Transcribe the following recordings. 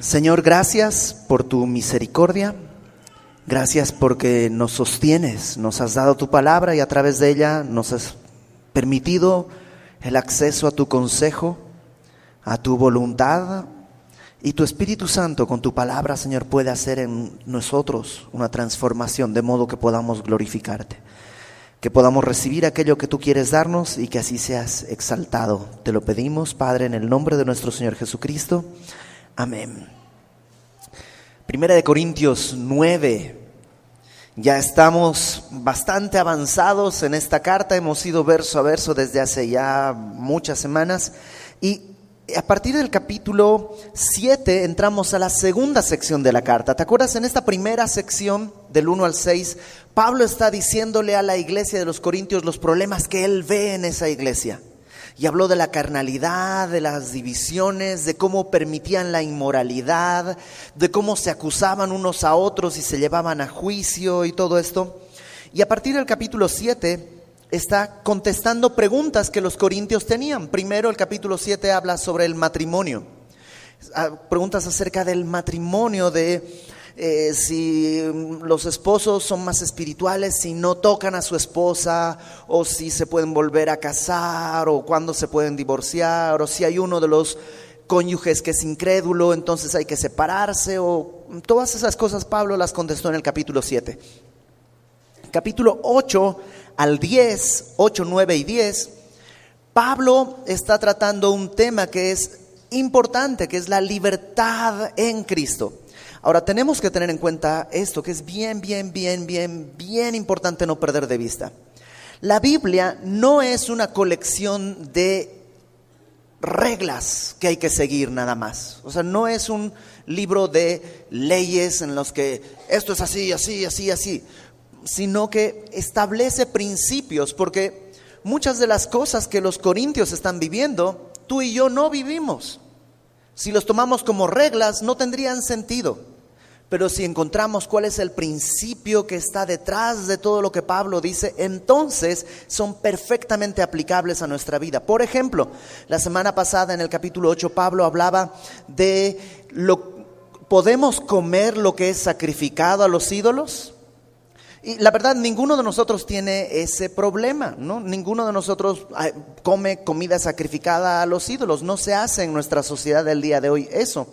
Señor, gracias por tu misericordia, gracias porque nos sostienes, nos has dado tu palabra y a través de ella nos has permitido el acceso a tu consejo, a tu voluntad, y tu Espíritu Santo con tu palabra, Señor, puede hacer en nosotros una transformación de modo que podamos glorificarte, que podamos recibir aquello que tú quieres darnos y que así seas exaltado. Te lo pedimos, Padre, en el nombre de nuestro Señor Jesucristo. Amén. Primera de Corintios 9. Ya estamos bastante avanzados en esta carta, hemos ido verso a verso desde hace ya muchas semanas y a partir del capítulo 7 entramos a la segunda sección de la carta. ¿Te acuerdas? En esta primera sección del 1 al 6, Pablo está diciéndole a la iglesia de los Corintios los problemas que él ve en esa iglesia. Y habló de la carnalidad, de las divisiones, de cómo permitían la inmoralidad, de cómo se acusaban unos a otros y se llevaban a juicio y todo esto. Y a partir del capítulo 7 está contestando preguntas que los corintios tenían. Primero el capítulo 7 habla sobre el matrimonio. Preguntas acerca del matrimonio, de si los esposos son más espirituales, si no tocan a su esposa, o si se pueden volver a casar, o cuándo se pueden divorciar, o si hay uno de los cónyuges que es incrédulo, entonces hay que separarse, o todas esas cosas Pablo las contestó en el capítulo 7. Capítulo 8 al 10, 8, 9 y 10, Pablo está tratando un tema que es importante, que es la libertad en Cristo. Ahora tenemos que tener en cuenta esto, que es bien importante no perder de vista. La Biblia no es una colección de reglas que hay que seguir nada más. O sea, no es un libro de leyes en los que esto es así, sino que establece principios, porque muchas de las cosas que los corintios están viviendo, tú y yo no vivimos. Si los tomamos como reglas, no tendrían sentido. Pero si encontramos cuál es el principio que está detrás de todo lo que Pablo dice, entonces son perfectamente aplicables a nuestra vida. Por ejemplo, la semana pasada en el capítulo 8, Pablo hablaba de ¿podemos comer lo que es sacrificado a los ídolos? Y la verdad, ninguno de nosotros tiene ese problema, ¿no? Ninguno de nosotros come comida sacrificada a los ídolos. No se hace en nuestra sociedad del día de hoy eso.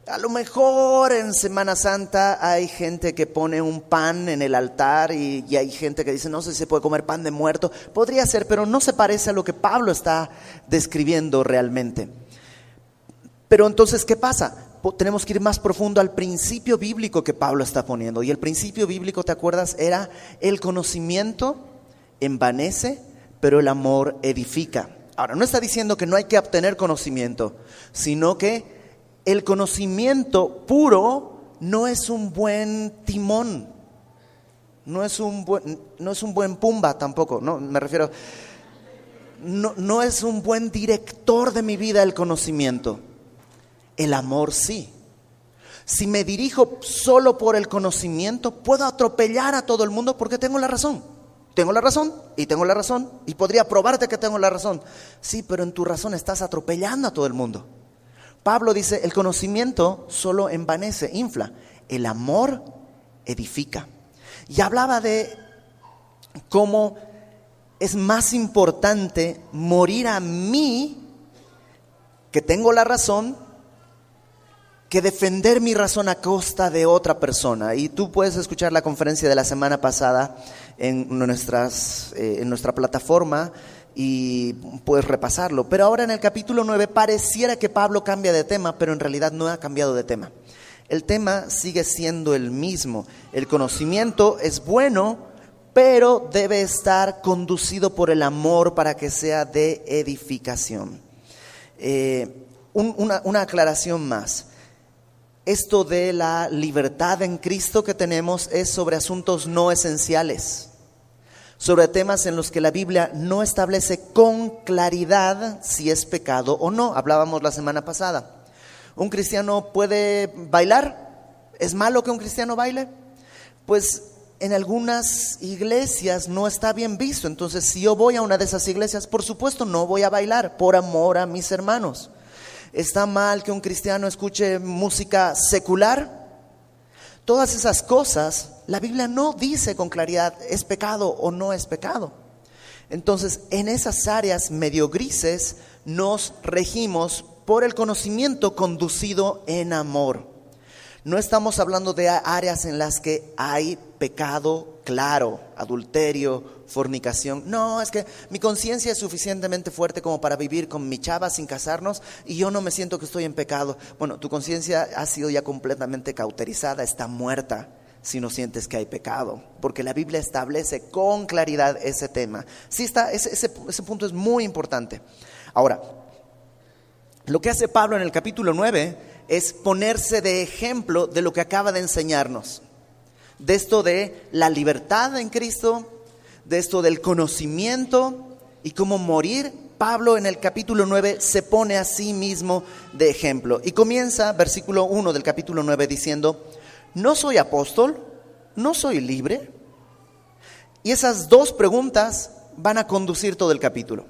A lo mejor en Semana Santa hay gente que pone un pan en el altar y hay gente que dice no sé si se puede comer pan de muerto. Podría ser, pero no se parece a lo que Pablo está describiendo realmente. Pero entonces, ¿qué pasa? Tenemos que ir más profundo al principio bíblico que Pablo está poniendo. Y el principio bíblico, ¿te acuerdas? Era el conocimiento envanece, pero el amor edifica. Ahora, no está diciendo que no hay que obtener conocimiento, sino que el conocimiento puro no es un buen timón, no es un buen pumba tampoco, no, me refiero, no es un buen director de mi vida el conocimiento. El amor sí. Si me dirijo solo por el conocimiento, puedo atropellar a todo el mundo porque tengo la razón. Tengo la razón y podría probarte que tengo la razón. Sí, pero en tu razón estás atropellando a todo el mundo. Pablo dice, el conocimiento solo envanece, infla. El amor edifica. Y hablaba de cómo es más importante morir a mí, que tengo la razón, que defender mi razón a costa de otra persona. Y tú puedes escuchar la conferencia de la semana pasada en nuestra plataforma y puedes repasarlo. Pero ahora en el capítulo 9 pareciera que Pablo cambia de tema, pero en realidad no ha cambiado de tema. El tema sigue siendo el mismo. El conocimiento es bueno, pero debe estar conducido por el amor para que sea de edificación. Una aclaración más. Esto de la libertad en Cristo que tenemos es sobre asuntos no esenciales, sobre temas en los que la Biblia no establece con claridad si es pecado o no. Hablábamos la semana pasada. ¿Un cristiano puede bailar? ¿Es malo que un cristiano baile? Pues en algunas iglesias no está bien visto. Entonces, si yo voy a una de esas iglesias, por supuesto no voy a bailar por amor a mis hermanos. ¿Está mal que un cristiano escuche música secular? Todas esas cosas, la Biblia no dice con claridad, ¿es pecado o no es pecado? Entonces, en esas áreas medio grises, nos regimos por el conocimiento conducido en amor. No estamos hablando de áreas en las que hay pecado claro, adulterio, fornicación. No, es que mi conciencia es suficientemente fuerte como para vivir con mi chava sin casarnos y yo no me siento que estoy en pecado. Bueno, tu conciencia ha sido ya completamente cauterizada, está muerta si no sientes que hay pecado, porque la Biblia establece con claridad ese tema. Sí está, ese punto es muy importante. Ahora, lo que hace Pablo en el capítulo 9 es ponerse de ejemplo de lo que acaba de enseñarnos. De esto de la libertad en Cristo, de esto del conocimiento y cómo morir. Pablo en el capítulo 9 se pone a sí mismo de ejemplo. Y comienza, versículo 1 del capítulo 9, diciendo: ¿no soy apóstol? ¿No soy libre? Y esas dos preguntas van a conducir todo el capítulo.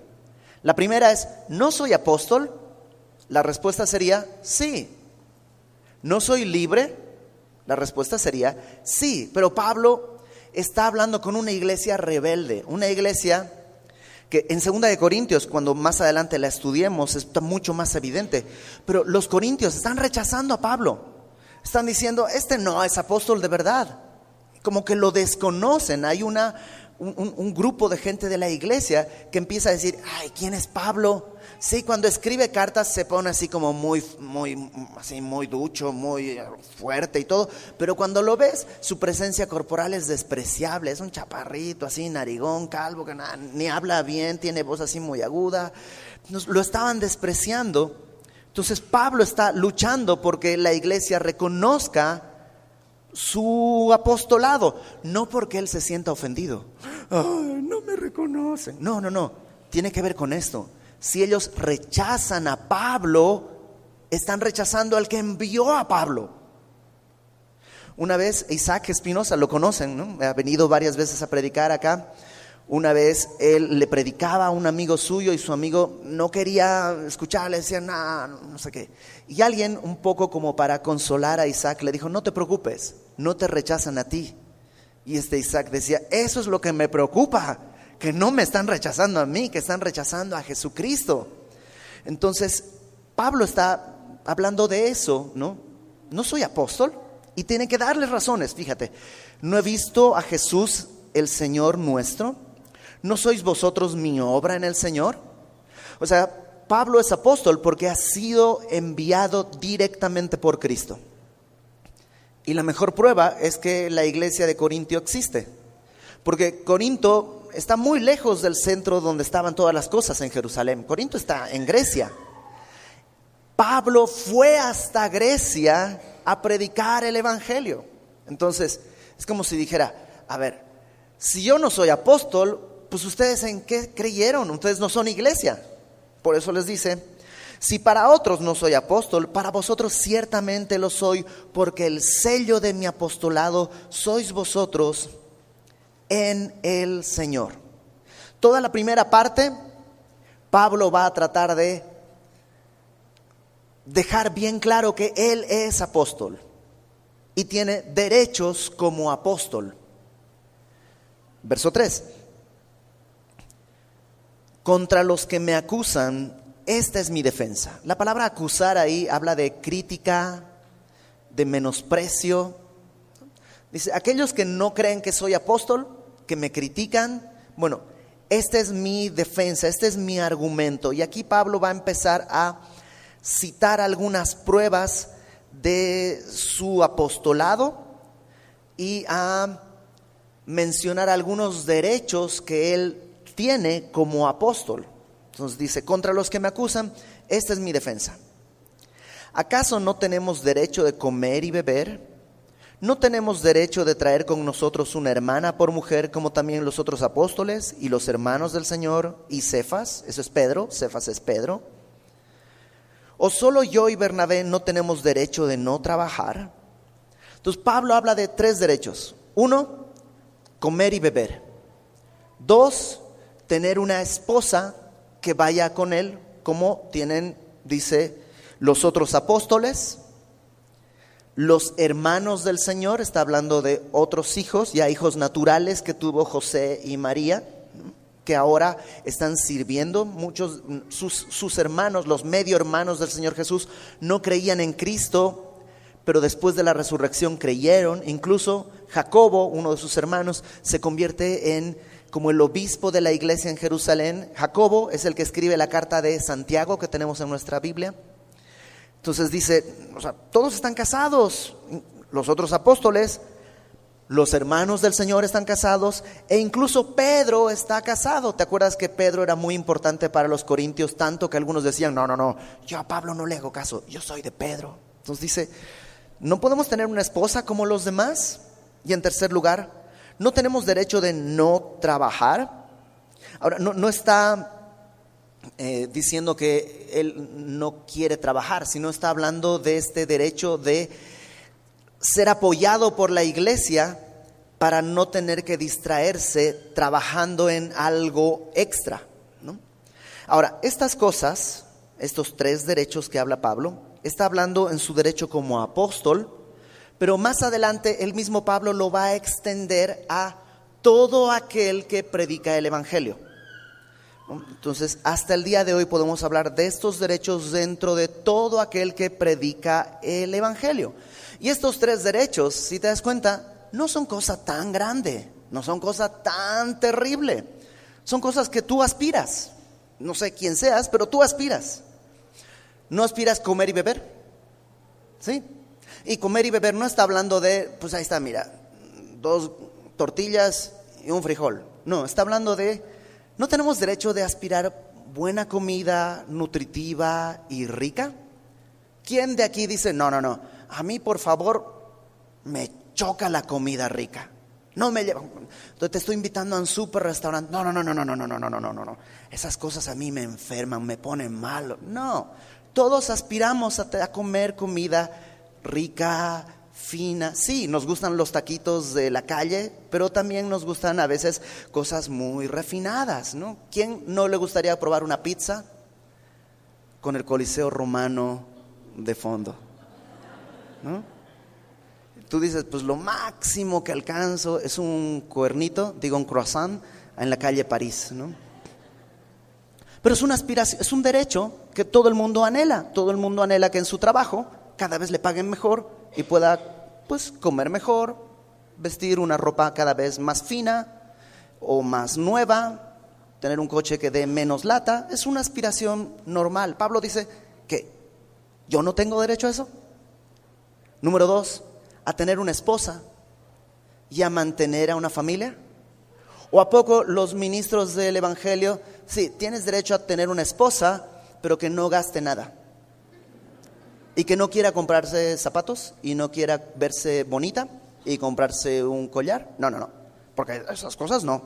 La primera es: ¿no soy apóstol? La respuesta sería sí. ¿No soy libre? La respuesta sería sí. Pero Pablo está hablando con una iglesia rebelde, una iglesia que en 2 de Corintios, cuando más adelante la estudiemos, está mucho más evidente. Pero los corintios están rechazando a Pablo. Están diciendo, este no es apóstol de verdad. Como que lo desconocen. Hay un grupo de gente de la iglesia que empieza a decir, ay, ¿quién es Pablo? Sí, cuando escribe cartas se pone así como muy ducho, muy fuerte y todo, pero cuando lo ves, su presencia corporal es despreciable. Es un chaparrito así, narigón, calvo, que ni habla bien, tiene voz así muy aguda. Lo estaban despreciando. Entonces Pablo está luchando porque la iglesia reconozca su apostolado, no porque él se sienta ofendido. Ay, no me reconocen. No, tiene que ver con esto. Si ellos rechazan a Pablo, están rechazando al que envió a Pablo. Una vez Isaac Espinosa, lo conocen, ¿no? Ha venido varias veces a predicar acá. Una vez él le predicaba a un amigo suyo y su amigo no quería escuchar, le decía no sé qué. Y alguien, un poco como para consolar a Isaac, le dijo, no te preocupes, no te rechazan a ti. Y Isaac decía, eso es lo que me preocupa, que no me están rechazando a mí, que están rechazando a Jesucristo. Entonces Pablo está hablando de eso, ¿no? No soy apóstol y tiene que darles razones. Fíjate, no he visto a Jesús el Señor nuestro. ¿No sois vosotros mi obra en el Señor? O sea, Pablo es apóstol porque ha sido enviado directamente por Cristo. Y la mejor prueba es que la iglesia de Corintio existe. Porque Corinto está muy lejos del centro donde estaban todas las cosas en Jerusalén. Corinto está en Grecia. Pablo fue hasta Grecia a predicar el evangelio. Entonces, es como si dijera, a ver, si yo no soy apóstol, pues ustedes ¿en qué creyeron? Ustedes no son iglesia. Por eso les dice, si para otros no soy apóstol, para vosotros ciertamente lo soy, porque el sello de mi apostolado sois vosotros en el Señor. Toda la primera parte, Pablo va a tratar de dejar bien claro que él es apóstol y tiene derechos como apóstol. Verso 3. Contra los que me acusan, esta es mi defensa. La palabra acusar ahí habla de crítica, de menosprecio. Dice, aquellos que no creen que soy apóstol, que me critican, bueno, esta es mi defensa, este es mi argumento. Y aquí Pablo va a empezar a citar algunas pruebas de su apostolado y a mencionar algunos derechos que él tiene como apóstol. Entonces dice, contra los que me acusan, esta es mi defensa. ¿Acaso no tenemos derecho de comer y beber? ¿No tenemos derecho de traer con nosotros una hermana por mujer, como también los otros apóstoles y los hermanos del Señor y Cefas? Eso es Pedro, Cefas es Pedro. ¿O solo yo y Bernabé no tenemos derecho de no trabajar? Entonces Pablo habla de 3 derechos. 1, comer y beber. 2, tener una esposa que vaya con él, como tienen, dice, los otros apóstoles, los hermanos del Señor, está hablando de otros hijos, ya hijos naturales que tuvo José y María, que ahora están sirviendo. Muchos, sus hermanos, los medio hermanos del Señor Jesús, no creían en Cristo, pero después de la resurrección creyeron. Incluso Jacobo, uno de sus hermanos, se convierte en como el obispo de la iglesia en Jerusalén. Jacobo es el que escribe la carta de Santiago que tenemos en nuestra Biblia. Entonces dice, o sea, todos están casados, los otros apóstoles, los hermanos del Señor están casados, e incluso Pedro está casado. ¿Te acuerdas que Pedro era muy importante para los corintios? Tanto que algunos decían, no, yo a Pablo no le hago caso, yo soy de Pedro. Entonces dice, no podemos tener una esposa como los demás. Y en tercer lugar, no tenemos derecho de no trabajar. Ahora, no está diciendo que él no quiere trabajar, sino está hablando de este derecho de ser apoyado por la iglesia para no tener que distraerse trabajando en algo extra, ¿no? Ahora, estas cosas, estos tres derechos que habla Pablo, está hablando en su derecho como apóstol, pero más adelante el mismo Pablo lo va a extender a todo aquel que predica el evangelio. Entonces, hasta el día de hoy podemos hablar de estos derechos dentro de todo aquel que predica el evangelio. Y estos tres derechos, si te das cuenta, no son cosa tan grande, no son cosa tan terrible. Son cosas que tú aspiras. No sé quién seas, pero tú aspiras. ¿No aspiras comer y beber? ¿Sí? Y comer y beber no está hablando de, pues ahí está, mira, 2 tortillas y un frijol. No, está hablando de, ¿no tenemos derecho de aspirar buena comida, nutritiva y rica? ¿Quién de aquí dice, no, a mí por favor me choca la comida rica? No me lleva, entonces te estoy invitando a un super restaurante. No. Esas cosas a mí me enferman, me ponen mal. No, todos aspiramos a comer comida rica, fina. Sí, nos gustan los taquitos de la calle, pero también nos gustan a veces cosas muy refinadas, ¿no? ¿Quién no le gustaría probar una pizza con el Coliseo Romano de fondo? ¿No? Tú dices, pues lo máximo que alcanzo es un cuernito, un croissant en la calle París, ¿no? Pero es una aspiración, es un derecho que todo el mundo anhela. Todo el mundo anhela que en su trabajo cada vez le paguen mejor y pueda, pues, comer mejor, vestir una ropa cada vez más fina o más nueva, tener un coche que dé menos lata. Es una aspiración normal. Pablo dice que yo no tengo derecho a eso. Número 2, a tener una esposa y a mantener a una familia. ¿O a poco los ministros del evangelio, sí, tienes derecho a tener una esposa, pero que no gaste nada? Y que no quiera comprarse zapatos y no quiera verse bonita y comprarse un collar. No, porque esas cosas no.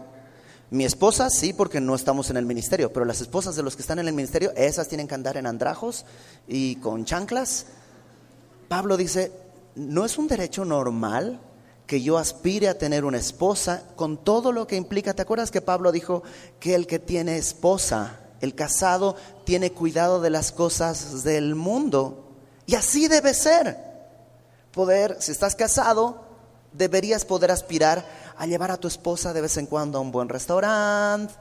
Mi esposa sí, porque no estamos en el ministerio, pero las esposas de los que están en el ministerio, esas tienen que andar en andrajos y con chanclas. Pablo dice, ¿no es un derecho normal que yo aspire a tener una esposa con todo lo que implica? ¿Te acuerdas que Pablo dijo que el que tiene esposa, el casado, tiene cuidado de las cosas del mundo? Y así debe ser. Si estás casado, deberías poder aspirar a llevar a tu esposa de vez en cuando a un buen restaurante,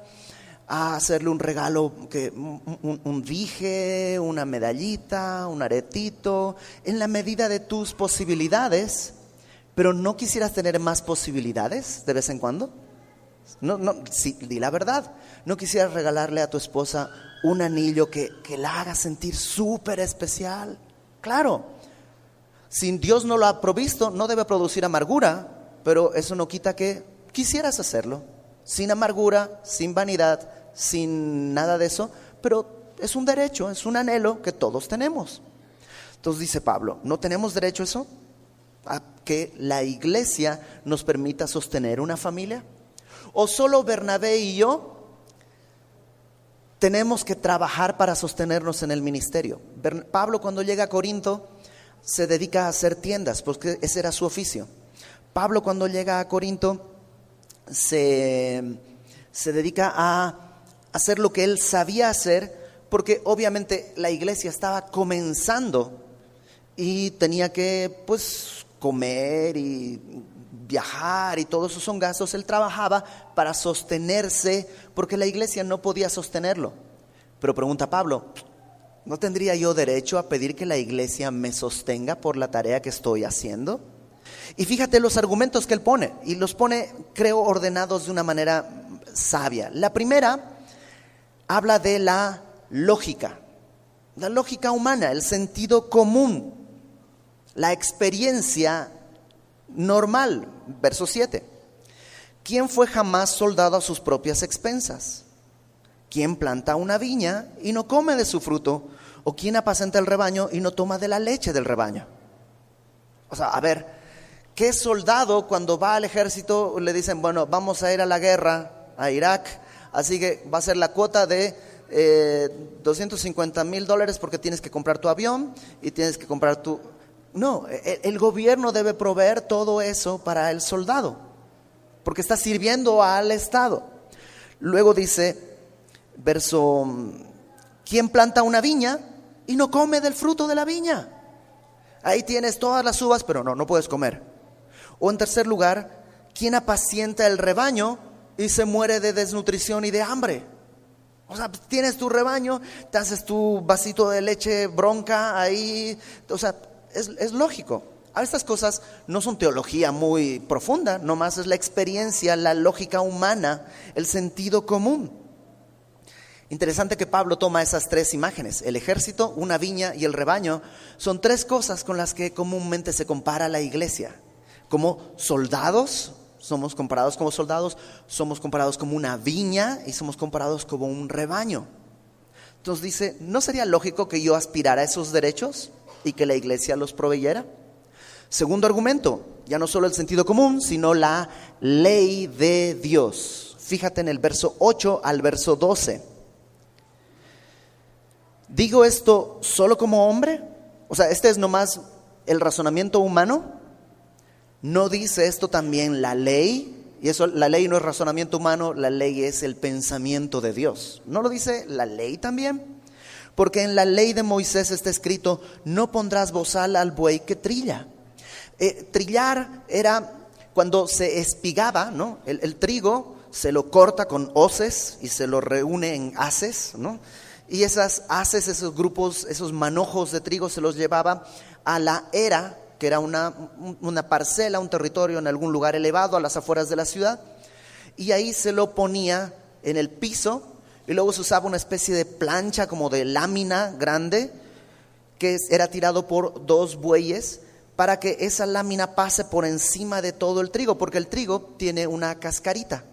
a hacerle un regalo, un dije, una medallita, un aretito, en la medida de tus posibilidades. Pero ¿no quisieras tener más posibilidades de vez en cuando? No, sí, di la verdad. ¿No quisieras regalarle a tu esposa un anillo que la haga sentir súper especial? Claro, si Dios no lo ha provisto, no debe producir amargura, pero eso no quita que quisieras hacerlo, sin amargura, sin vanidad, sin nada de eso, pero es un derecho, es un anhelo que todos tenemos. Entonces dice Pablo, ¿no tenemos derecho a eso? ¿A que la iglesia nos permita sostener una familia? ¿O solo Bernabé y yo tenemos que trabajar para sostenernos en el ministerio? Pablo, cuando llega a Corinto, se dedica a hacer tiendas, porque ese era su oficio. Pablo, cuando llega a Corinto, se dedica a hacer lo que él sabía hacer, porque obviamente la iglesia estaba comenzando y tenía que pues comer y viajar y todos esos son gastos. Él trabajaba para sostenerse porque la iglesia no podía sostenerlo. Pero pregunta Pablo, ¿no tendría yo derecho a pedir que la iglesia me sostenga por la tarea que estoy haciendo? Y fíjate los argumentos que él pone, y los pone, creo, ordenados de una manera sabia. La primera habla de la lógica humana, el sentido común, la experiencia normal. Verso 7. ¿Quién fue jamás soldado a sus propias expensas? ¿Quién planta una viña y no come de su fruto? ¿O quién apacenta el rebaño y no toma de la leche del rebaño? O sea, a ver, ¿qué soldado cuando va al ejército le dicen, bueno, vamos a ir a la guerra, a Irak, así que va a ser la cuota de $250,000 porque tienes que comprar tu avión y tienes que comprar tu... No, el gobierno debe proveer todo eso para el soldado, porque está sirviendo al Estado. Luego dice, verso, ¿quién planta una viña y no come del fruto de la viña? Ahí tienes todas las uvas, pero no puedes comer. O en tercer lugar, ¿quién apacienta el rebaño y se muere de desnutrición y de hambre? O sea, tienes tu rebaño, te haces tu vasito de leche bronca ahí, o sea, es lógico. Estas cosas no son teología muy profunda, nomás es la experiencia, la lógica humana, el sentido común. Interesante que Pablo toma esas tres imágenes, el ejército, una viña y el rebaño. Son tres cosas con las que comúnmente se compara la iglesia. Como soldados, somos comparados como soldados, somos comparados como una viña y somos comparados como un rebaño. Entonces dice, ¿no sería lógico que yo aspirara a esos derechos y que la iglesia los proveyera? Segundo argumento, ya no solo el sentido común, sino la ley de Dios. Fíjate en el verso 8 al verso 12. ¿Digo esto solo como hombre? O sea, este es nomás el razonamiento humano. ¿No dice esto también la ley? Y eso, la ley no es razonamiento humano, la ley es el pensamiento de Dios. ¿No lo dice la ley también? Porque en la ley de Moisés está escrito, no pondrás bozal al buey que trilla. Trillar era cuando se espigaba, ¿no? El trigo se lo corta con hoces y se lo reúne en haces, ¿no? Y esas haces, esos grupos, esos manojos de trigo se los llevaba a la era, que era una parcela, un territorio en algún lugar elevado a las afueras de la ciudad, y ahí se lo ponía en el piso y luego se usaba una especie de plancha como de lámina grande que era tirado por dos bueyes para que esa lámina pase por encima de todo el trigo, porque el trigo tiene una cascarita.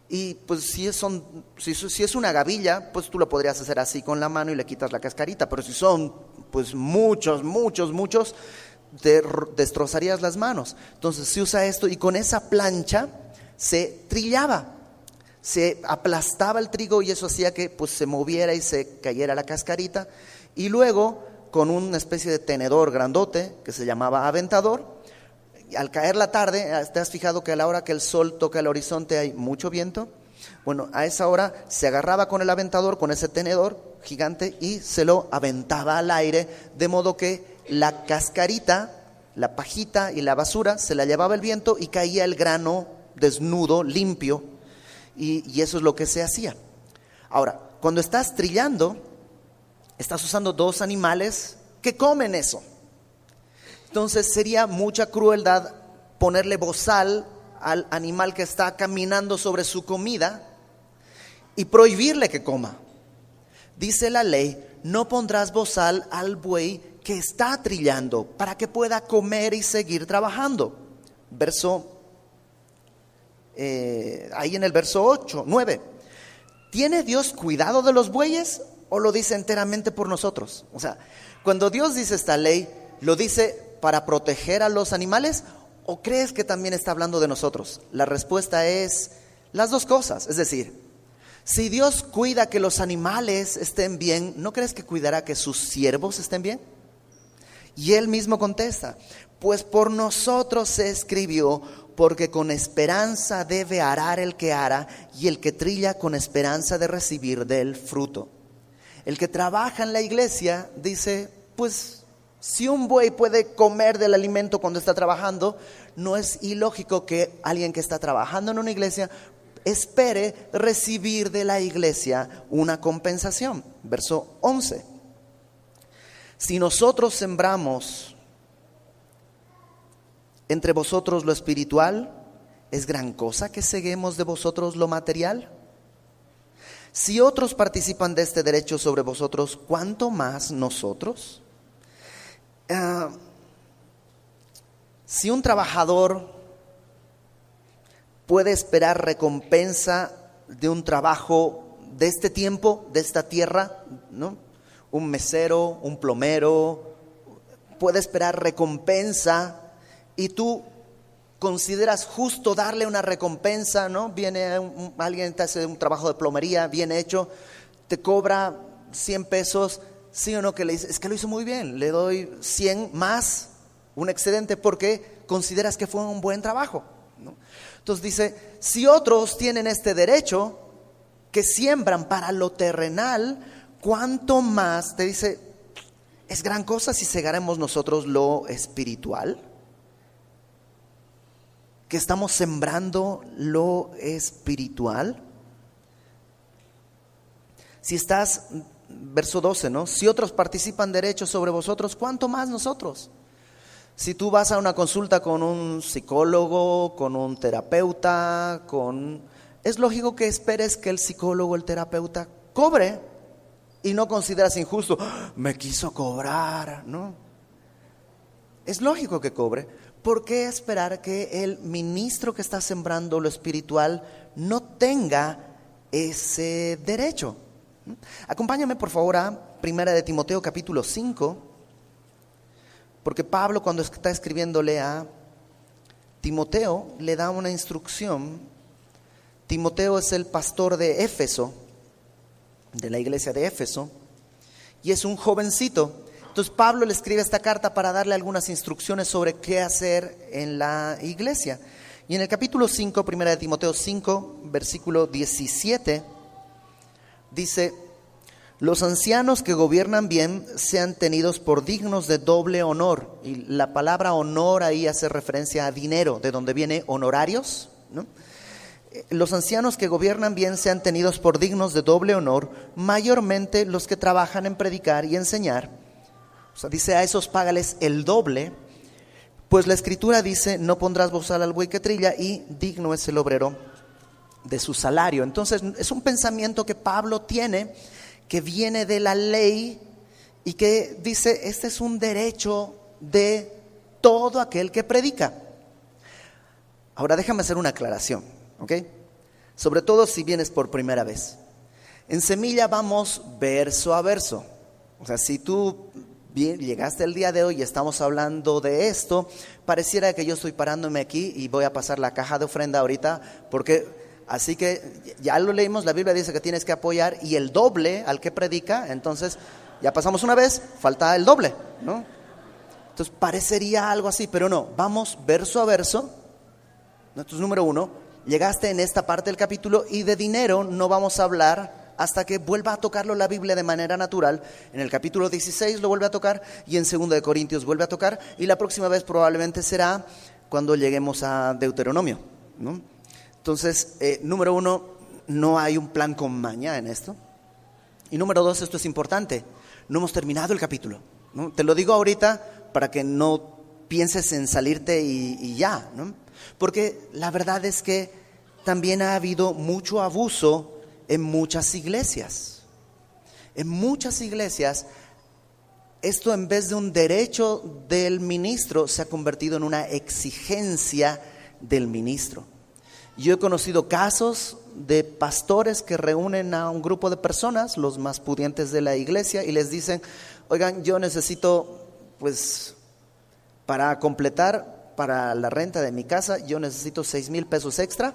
Y pues si es una gavilla, pues tú lo podrías hacer así con la mano y le quitas la cascarita, pero si son pues muchos, te destrozarías las manos. Entonces se usa esto y con esa plancha se trillaba, se aplastaba el trigo y eso hacía que pues se moviera y se cayera la cascarita. Y luego con una especie de tenedor grandote que se llamaba aventador, al caer la tarde, ¿te has fijado que a la hora que el sol toca el horizonte hay mucho viento? Bueno, a esa hora se agarraba con el aventador, con ese tenedor gigante y se lo aventaba al aire, de modo que la cascarita, la pajita y la basura se la llevaba el viento y caía el grano desnudo, limpio, y eso es lo que se hacía. Ahora, cuando estás trillando, estás usando dos animales que comen eso. Entonces sería mucha crueldad ponerle bozal al animal que está caminando sobre su comida y prohibirle que coma. Dice la ley, no pondrás bozal al buey que está trillando para que pueda comer y seguir trabajando. Ahí en el verso 9. ¿Tiene Dios cuidado de los bueyes o lo dice enteramente por nosotros? O sea, cuando Dios dice esta ley, ¿lo dice para proteger a los animales o crees que también está hablando de nosotros? La respuesta es las dos cosas. Es decir, si Dios cuida que los animales estén bien, ¿no crees que cuidará que sus siervos estén bien? Y él mismo contesta, pues por nosotros se escribió, porque con esperanza debe arar el que ara y el que trilla con esperanza de recibir del fruto. El que trabaja en la iglesia dice, pues si un buey puede comer del alimento cuando está trabajando, no es ilógico que alguien que está trabajando en una iglesia espere recibir de la iglesia una compensación. Verso 11. Si nosotros sembramos entre vosotros lo espiritual, ¿es gran cosa que seguemos de vosotros lo material? Si otros participan de este derecho sobre vosotros, ¿cuánto más nosotros? Si un trabajador puede esperar recompensa de un trabajo de este tiempo, de esta tierra, ¿no? Un mesero, un plomero, puede esperar recompensa y tú consideras justo darle una recompensa, ¿no? Viene alguien, te hace un trabajo de plomería bien hecho, te cobra 100 pesos, ¿sí o no? Que le dices, es que lo hizo muy bien, le doy 100 más, un excedente, porque consideras que fue un buen trabajo, ¿no? Entonces dice, si otros tienen este derecho, que siembran para lo terrenal, ¿cuánto más? Te dice, ¿es gran cosa si segaremos nosotros lo espiritual? Que estamos sembrando lo espiritual. Si estás, verso 12, ¿no? Si otros participan derechos sobre vosotros, ¿cuánto más nosotros? Si tú vas a una consulta con un psicólogo, con un terapeuta, es lógico que esperes que el psicólogo, el terapeuta, cobre y no consideras injusto, me quiso cobrar, ¿no? Es lógico que cobre. ¿Por qué esperar que el ministro que está sembrando lo espiritual no tenga ese derecho? Acompáñame por favor a 1 de Timoteo capítulo 5, porque Pablo, cuando está escribiéndole a Timoteo, le da una instrucción. Timoteo es el pastor de Éfeso, de la iglesia de Éfeso, y es un jovencito. Entonces Pablo le escribe esta carta para darle algunas instrucciones sobre qué hacer en la iglesia. Y en el capítulo 5, 1 de Timoteo 5, versículo 17, dice, los ancianos que gobiernan bien sean tenidos por dignos de doble honor. Y la palabra honor ahí hace referencia a dinero, de donde viene honorarios, ¿no? Los ancianos que gobiernan bien sean tenidos por dignos de doble honor, mayormente los que trabajan en predicar y enseñar. O sea, dice, a esos págales el doble, pues la escritura dice, no pondrás bozal al buey que trilla, y digno es el obrero de su salario. Entonces es un pensamiento que Pablo tiene, que viene de la ley y que dice, este es un derecho de todo aquel que predica. Ahora déjame hacer una aclaración, ¿ok? Sobre todo si vienes por primera vez. En Semilla vamos verso a verso. O sea, si tú llegaste el día de hoy y estamos hablando de esto, pareciera que yo estoy parándome aquí y voy a pasar la caja de ofrenda ahorita, porque así que ya lo leímos, la Biblia dice que tienes que apoyar y el doble al que predica, entonces ya pasamos una vez, falta el doble, ¿no? Entonces parecería algo así, pero no, vamos verso a verso. Entonces, número 1, llegaste en esta parte del capítulo y de dinero no vamos a hablar hasta que vuelva a tocarlo la Biblia de manera natural. En el capítulo 16 lo vuelve a tocar y en 2 de Corintios vuelve a tocar, y la próxima vez probablemente será cuando lleguemos a Deuteronomio, ¿no? Entonces, número 1, no hay un plan con maña en esto. Y número 2, esto es importante, no hemos terminado el capítulo, ¿no? Te lo digo ahorita para que no pienses en salirte y ya, ¿no? Porque la verdad es que también ha habido mucho abuso en muchas iglesias. En muchas iglesias, esto en vez de un derecho del ministro, se ha convertido en una exigencia del ministro. Yo he conocido casos de pastores que reúnen a un grupo de personas, los más pudientes de la iglesia, y les dicen, oigan, yo necesito, pues, para completar, para la renta de mi casa, yo necesito 6,000 pesos extra.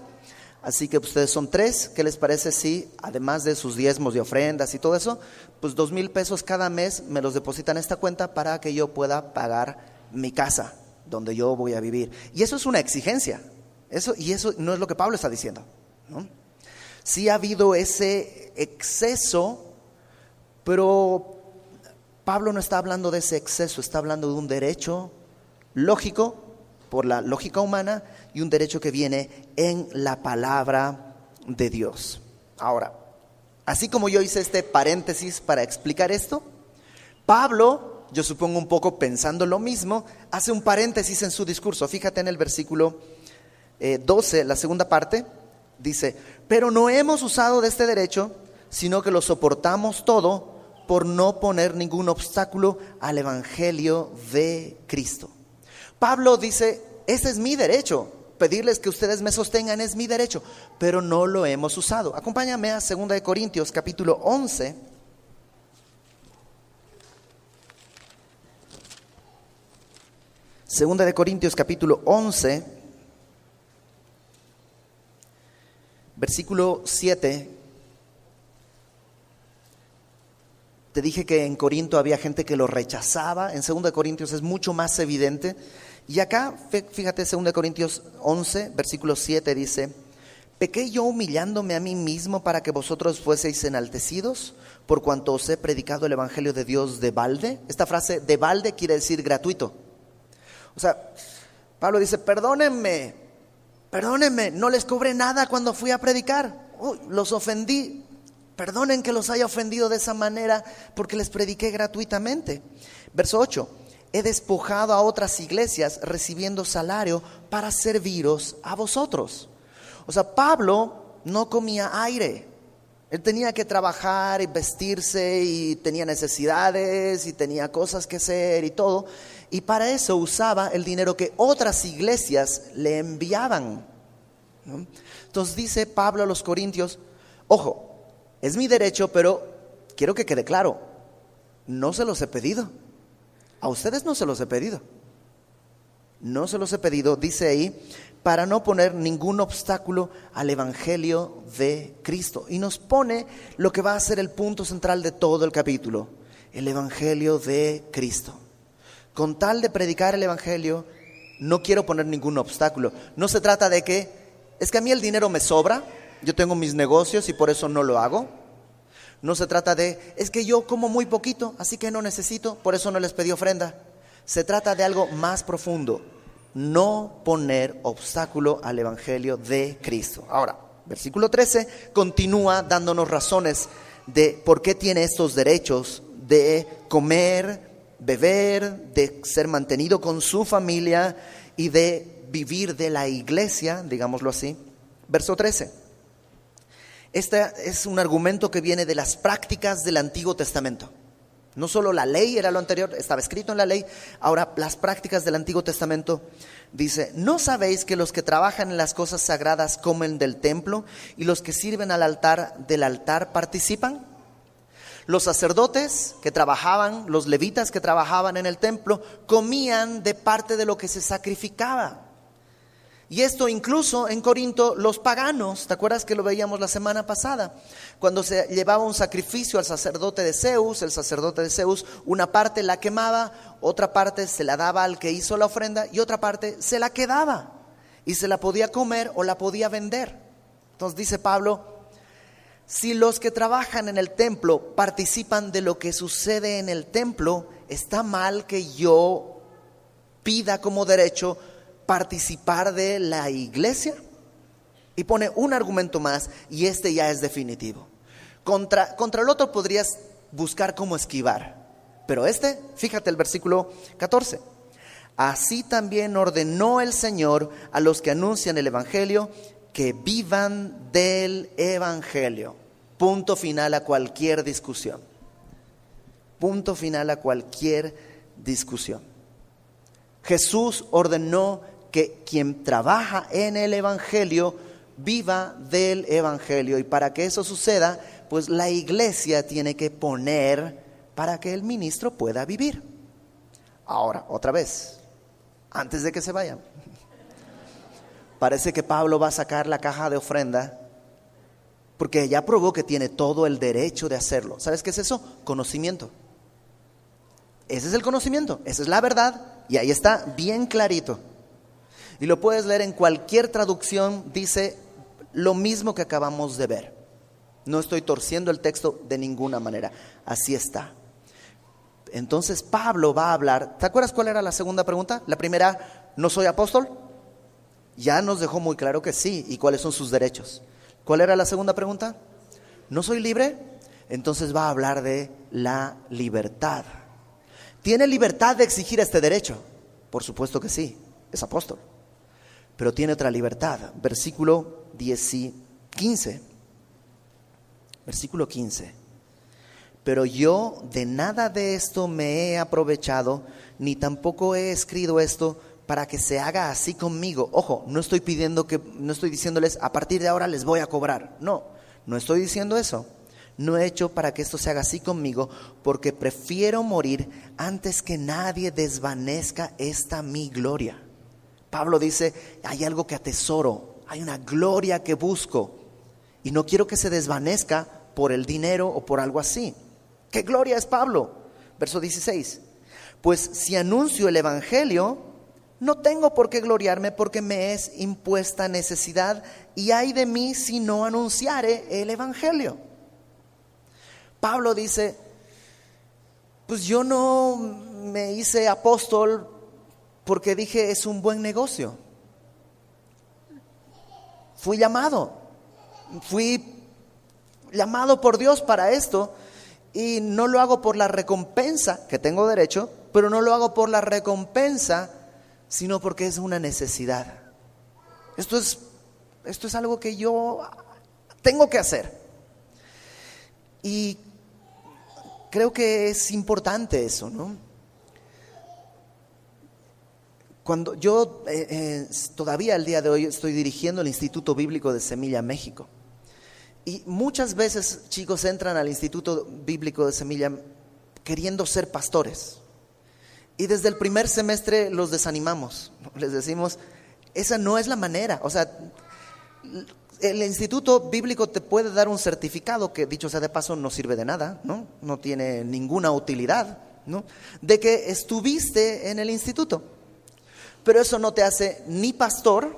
Así que ustedes son 3, ¿qué les parece si además de sus diezmos y ofrendas y todo eso, pues 2,000 pesos cada mes me los depositan en esta cuenta para que yo pueda pagar mi casa donde yo voy a vivir? Y eso es una exigencia, eso no es lo que Pablo está diciendo, ¿no? Sí ha habido ese exceso, Pero Pablo no está hablando de ese exceso, está hablando de un derecho lógico, por la lógica humana, y un derecho que viene en la palabra de Dios. Ahora, así como yo hice este paréntesis para explicar esto, Pablo, yo supongo un poco pensando lo mismo, hace un paréntesis en su discurso. Fíjate en el versículo 12, la segunda parte, dice: pero no hemos usado de este derecho, sino que lo soportamos todo por no poner ningún obstáculo al evangelio de Cristo. Pablo dice: este es mi derecho, pedirles que ustedes me sostengan es mi derecho, pero no lo hemos usado. Acompáñame a 2 Corintios capítulo 11. 2 Corintios capítulo 11, versículo 7. Te dije que en Corinto había gente que lo rechazaba. En 2 Corintios es mucho más evidente. Y acá, fíjate, 2 Corintios 11, versículo 7 dice: ¿pequé yo humillándome a mí mismo para que vosotros fueseis enaltecidos, por cuanto os he predicado el evangelio de Dios de balde? Esta frase de balde quiere decir gratuito. O sea, Pablo dice: perdónenme, no les cobré nada cuando fui a predicar. Los ofendí. Perdonen que los haya ofendido de esa manera, porque les prediqué gratuitamente. Verso 8: he despojado a otras iglesias recibiendo salario para serviros a vosotros. O sea, Pablo no comía aire. Él tenía que trabajar y vestirse, y tenía necesidades y tenía cosas que hacer y todo. Y para eso usaba el dinero que otras iglesias le enviaban, ¿no? Entonces dice Pablo a los corintios: ojo, es mi derecho, pero quiero que quede claro, no se los he pedido. A ustedes no se los he pedido. No se los he pedido, dice ahí, para no poner ningún obstáculo al evangelio de Cristo. Y nos pone lo que va a ser el punto central de todo el capítulo: el evangelio de Cristo. Con tal de predicar el evangelio, no quiero poner ningún obstáculo. No se trata de que, es que a mí el dinero me sobra, yo tengo mis negocios y por eso no lo hago. No se trata de, es que yo como muy poquito, así que no necesito, por eso no les pedí ofrenda. Se trata de algo más profundo: no poner obstáculo al evangelio de Cristo. Ahora, versículo 13 continúa dándonos razones de por qué tiene estos derechos de comer, beber, de ser mantenido con su familia y de vivir de la iglesia, digámoslo así. Verso 13. Este es un argumento que viene de las prácticas del Antiguo Testamento. No solo la ley era lo anterior, estaba escrito en la ley, ahora las prácticas del Antiguo Testamento. Dice: ¿no sabéis que los que trabajan en las cosas sagradas comen del templo, y los que sirven al altar del altar participan? Los sacerdotes que trabajaban, los levitas que trabajaban en el templo, comían de parte de lo que se sacrificaba. Y esto incluso en Corinto, los paganos, ¿te acuerdas que lo veíamos la semana pasada? Cuando se llevaba un sacrificio al sacerdote de Zeus, el sacerdote de Zeus, una parte la quemaba, otra parte se la daba al que hizo la ofrenda y otra parte se la quedaba y se la podía comer o la podía vender. Entonces dice Pablo: si los que trabajan en el templo participan de lo que sucede en el templo, ¿está mal que yo pida como derecho participar de la iglesia? Y pone un argumento más, y este ya es definitivo. Contra el otro podrías buscar cómo esquivar, pero fíjate el versículo 14: así también ordenó el Señor a los que anuncian el evangelio que vivan del evangelio. Punto final a cualquier discusión. Punto final a cualquier discusión. Jesús ordenó que quien trabaja en el evangelio viva del evangelio, y para que eso suceda, pues la iglesia tiene que poner para que el ministro pueda vivir. Ahora, otra vez, antes de que se vayan, parece que Pablo va a sacar la caja de ofrenda porque ya probó que tiene todo el derecho de hacerlo. ¿Sabes qué es eso? Conocimiento. Ese es el conocimiento, esa es la verdad, y ahí está bien clarito. Y lo puedes leer en cualquier traducción, dice lo mismo que acabamos de ver. No estoy torciendo el texto de ninguna manera. Así está. Entonces Pablo va a hablar. ¿Te acuerdas cuál era la segunda pregunta? La primera, ¿no soy apóstol? Ya nos dejó muy claro que sí. ¿Y cuáles son sus derechos? ¿Cuál era la segunda pregunta? ¿No soy libre? Entonces va a hablar de la libertad. ¿Tiene libertad de exigir este derecho? Por supuesto que sí, es apóstol. Pero tiene otra libertad. Versículo 15. Versículo 15. Pero yo de nada de esto me he aprovechado, ni tampoco he escrito esto para que se haga así conmigo. Ojo, no estoy diciéndoles a partir de ahora les voy a cobrar. No estoy diciendo eso. No he hecho para que esto se haga así conmigo, porque prefiero morir antes que nadie desvanezca esta mi gloria. Pablo dice, hay algo que atesoro, hay una gloria que busco, y no quiero que se desvanezca por el dinero o por algo así. ¿Qué gloria es, Pablo? Verso 16. Pues si anuncio el evangelio, no tengo por qué gloriarme, porque me es impuesta necesidad, y ay de mí si no anunciare el evangelio. Pablo dice, pues yo no me hice apóstol porque dije es un buen negocio. Fui llamado por Dios para esto, y no lo hago por la recompensa, que tengo derecho, pero no lo hago por la recompensa, sino porque es una necesidad. Esto es algo que yo tengo que hacer. Y creo que es importante eso, ¿no? Cuando yo todavía al día de hoy estoy dirigiendo el Instituto Bíblico de Semilla, México. Y muchas veces chicos entran al Instituto Bíblico de Semilla queriendo ser pastores. Y desde el primer semestre los desanimamos. Les decimos, esa no es la manera. O sea, el Instituto Bíblico te puede dar un certificado que, dicho sea de paso, no sirve de nada, ¿no? No tiene ninguna utilidad, ¿no? De que estuviste en el instituto. Pero eso no te hace ni pastor,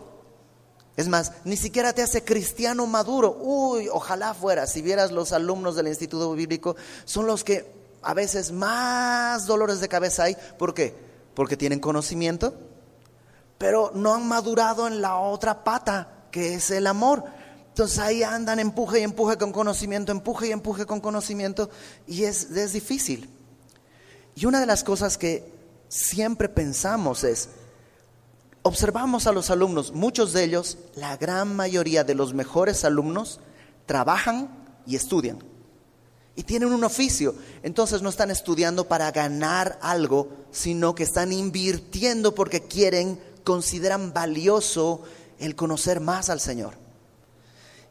es más, ni siquiera te hace cristiano maduro. Uy, ojalá fuera. Si vieras los alumnos del Instituto Bíblico, son los que a veces más dolores de cabeza hay. ¿Por qué? Porque tienen conocimiento, pero no han madurado en la otra pata, que es el amor. Entonces ahí andan empuje y empuje con conocimiento, empuje y empuje con conocimiento, y es difícil. Y una de las cosas que siempre pensamos es, observamos a los alumnos, muchos de ellos, la gran mayoría de los mejores alumnos, trabajan y estudian. Y tienen un oficio, entonces no están estudiando para ganar algo, sino que están invirtiendo porque consideran valioso el conocer más al Señor.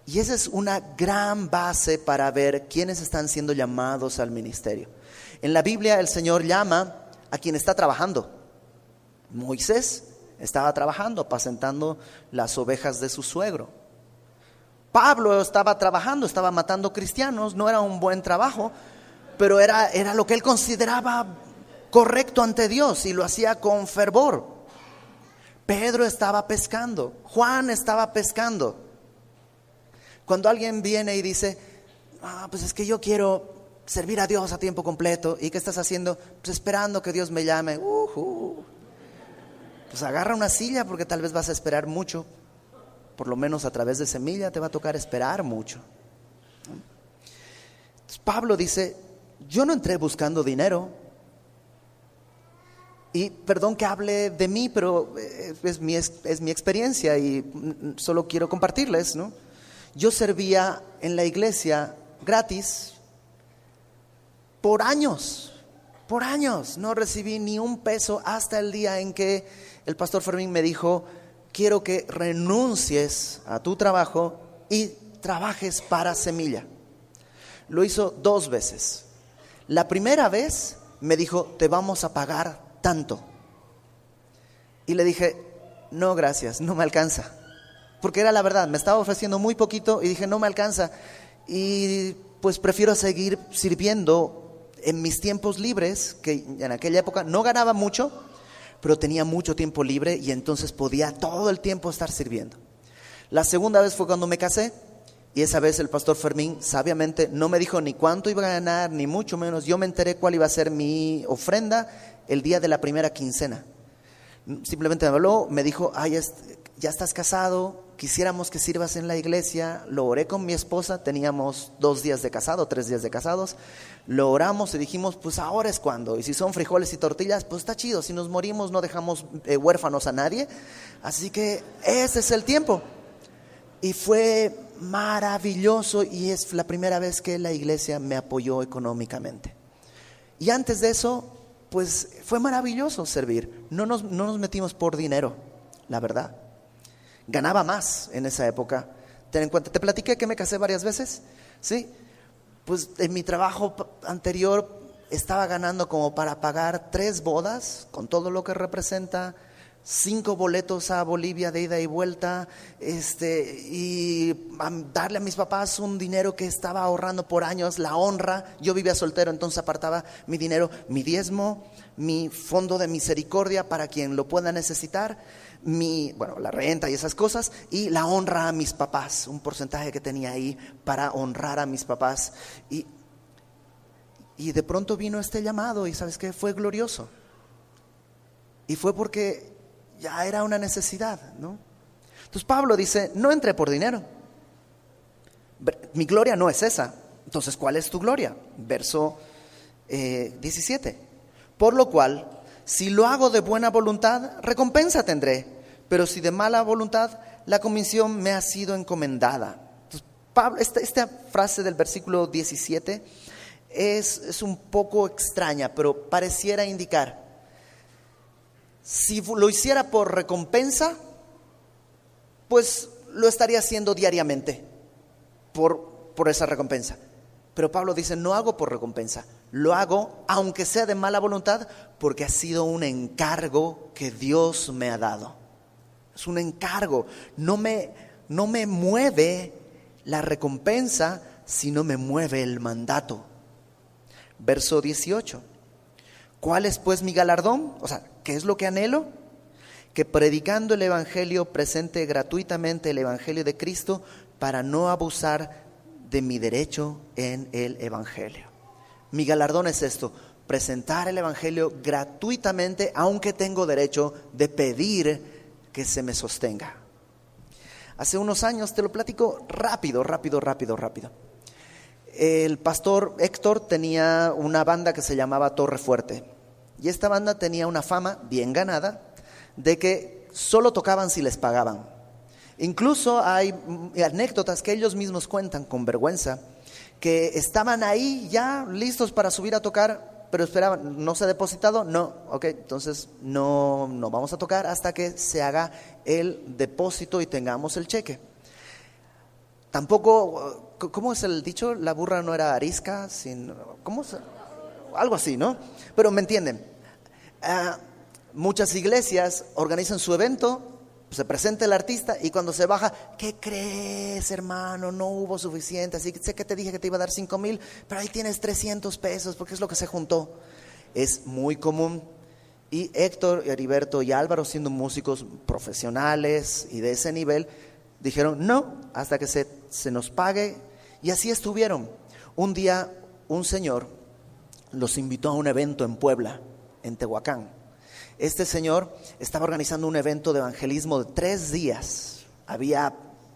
Y esa es una gran base para ver quiénes están siendo llamados al ministerio. En la Biblia el Señor llama a quien está trabajando. Moisés estaba trabajando, apacentando las ovejas de su suegro. Pablo estaba trabajando, estaba matando cristianos. No era un buen trabajo, pero era lo que él consideraba correcto ante Dios, y lo hacía con fervor. Pedro estaba pescando, Juan estaba pescando. Cuando alguien viene y dice, pues es que yo quiero servir a Dios a tiempo completo, ¿y qué estás haciendo? Pues esperando que Dios me llame. Pues agarra una silla, porque tal vez vas a esperar mucho. Por lo menos a través de Semilla te va a tocar esperar mucho. Entonces Pablo dice, yo no entré buscando dinero. Y perdón que hable de mí, pero es mi experiencia y solo quiero compartirles, ¿no? Yo servía en la iglesia gratis por años, no recibí ni un peso hasta el día en que el pastor Fermín me dijo, quiero que renuncies a tu trabajo y trabajes para Semilla. Lo hizo 2 veces. La primera vez me dijo, te vamos a pagar tanto. Y le dije, no gracias, no me alcanza. Porque era la verdad, me estaba ofreciendo muy poquito y dije, no me alcanza. Y pues prefiero seguir sirviendo en mis tiempos libres, que en aquella época no ganaba mucho, pero tenía mucho tiempo libre y entonces podía todo el tiempo estar sirviendo. La segunda vez fue cuando me casé Y esa vez el pastor Fermín sabiamente no me dijo ni cuánto iba a ganar, ni mucho menos. Yo me enteré cuál iba a ser mi ofrenda el día de la primera quincena. Simplemente me habló, me dijo, ya estás casado, quisiéramos que sirvas en la iglesia. Lo oré con mi esposa, teníamos 2 días de casado, 3 días de casados. Lo oramos y dijimos, pues ahora es cuando. Y si son frijoles y tortillas, pues está chido. Si nos morimos no dejamos huérfanos a nadie. Así que ese es el tiempo. Y fue maravilloso, y es la primera vez que la iglesia me apoyó económicamente. Y antes de eso, pues fue maravilloso servir. No nos metimos por dinero, la verdad. Ganaba más en esa época. Ten en cuenta, te platiqué que me casé varias veces, ¿sí? Pues en mi trabajo anterior estaba ganando como para pagar 3 bodas, con todo lo que representa, 5 boletos a Bolivia de ida y vuelta, y darle a mis papás un dinero que estaba ahorrando por años, la honra. Yo vivía soltero, entonces apartaba mi dinero, mi diezmo, mi fondo de misericordia para quien lo pueda necesitar, la renta y esas cosas, y la honra a mis papás, un porcentaje que tenía ahí para honrar a mis papás. Y de pronto vino este llamado, y ¿sabes qué? Fue glorioso. Y fue porque ya era una necesidad, ¿no? Entonces Pablo dice, no entré por dinero. Mi gloria no es esa. Entonces, ¿cuál es tu gloria? Verso 17. Por lo cual, si lo hago de buena voluntad, recompensa tendré. Pero si de mala voluntad, la comisión me ha sido encomendada. Entonces, Pablo, esta frase del versículo 17 es un poco extraña, pero pareciera indicar, si lo hiciera por recompensa, pues lo estaría haciendo diariamente por esa recompensa. Pero Pablo dice, no hago por recompensa, lo hago aunque sea de mala voluntad, porque ha sido un encargo que Dios me ha dado. Es un encargo. No me mueve la recompensa, sino me mueve el mandato. Verso 18. ¿Cuál es pues mi galardón? O sea, ¿qué es lo que anhelo? Que predicando el evangelio presente gratuitamente el evangelio de Cristo, para no abusar de mi derecho en el evangelio. Mi galardón es esto: presentar el evangelio gratuitamente, aunque tengo derecho de pedir que se me sostenga. Hace unos años, te lo platico rápido. El pastor Héctor tenía una banda que se llamaba Torre Fuerte, y esta banda tenía una fama bien ganada de que solo tocaban si les pagaban. Incluso hay anécdotas que ellos mismos cuentan con vergüenza, que estaban ahí ya listos para subir a tocar, pero esperaban, ¿no se ha depositado? No, ok, entonces no vamos a tocar hasta que se haga el depósito y tengamos el cheque. Tampoco, ¿cómo es el dicho? La burra no era arisca, ¿cómo es? Algo así, ¿no? Pero me entienden. Muchas iglesias organizan su evento, se presenta el artista, y cuando se baja, ¿qué crees, hermano? No hubo suficiente, así que sé que te dije que te iba a dar 5,000, pero ahí tienes 300 pesos porque es lo que se juntó. Es muy común. Y Héctor, Heriberto y Álvaro, siendo músicos profesionales y de ese nivel, dijeron no, hasta que se nos pague. Y así estuvieron. Un día un señor los invitó a un evento en Puebla, en Tehuacán. Este señor estaba organizando un evento de evangelismo de 3 días. Había